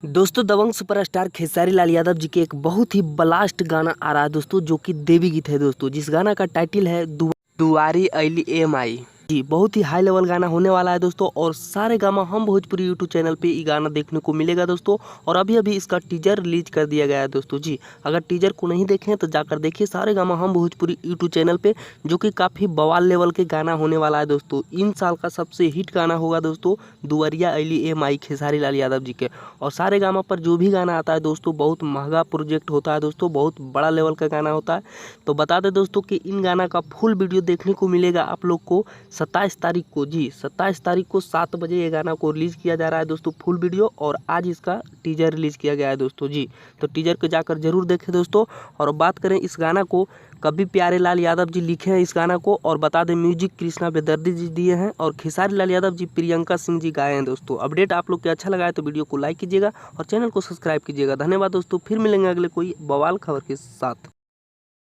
दोस्तों दबंग सुपरस्टार खेसारी लाल यादव जी के एक बहुत ही ब्लास्ट गाना आ रहा है दोस्तों, जो कि देवी गीत है दोस्तों। जिस गाना का टाइटल है दुआरी अली एम आई जी। बहुत ही हाई लेवल गाना होने वाला है दोस्तों। और सारे गामा हम भोजपुरी यूट्यूब चैनल पे ये गाना देखने को मिलेगा दोस्तों। और अभी अभी इसका टीजर रिलीज कर दिया गया है दोस्तों जी। अगर टीजर को नहीं देखे तो जाकर देखिए सारे गामा हम भोजपुरी यूट्यूब चैनल पे, जो कि काफ़ी बवाल लेवल के गाना होने वाला है दोस्तों। इन साल का सबसे हिट गाना होगा दोस्तों दुआरिया अली एम आई खेसारी लाल यादव जी के। और सारे गामा पर जो भी गाना आता है दोस्तों बहुत महंगा प्रोजेक्ट होता है दोस्तों, बहुत बड़ा लेवल का गाना होता है। तो बता दें दोस्तों कि इन गाना का फुल वीडियो देखने को मिलेगा आप लोग को 27 तारीख को जी। 27 तारीख को 7 बजे ये गाना को रिलीज़ किया जा रहा है दोस्तों फुल वीडियो। और आज इसका टीजर रिलीज़ किया गया है दोस्तों जी। तो टीजर को जाकर जरूर देखें दोस्तों। और बात करें इस गाना को, कभी प्यारे लाल यादव जी लिखे हैं इस गाना को। और बता दें म्यूजिक कृष्णा बेदर्दी जी दिए हैं और खेसारी लाल यादव जी प्रियंका सिंह जी गाए हैं दोस्तों। अपडेट आप लोग को अच्छा लगा है तो वीडियो को लाइक कीजिएगा और चैनल को सब्सक्राइब कीजिएगा। धन्यवाद दोस्तों, फिर मिलेंगे अगले कोई बवाल खबर के साथ।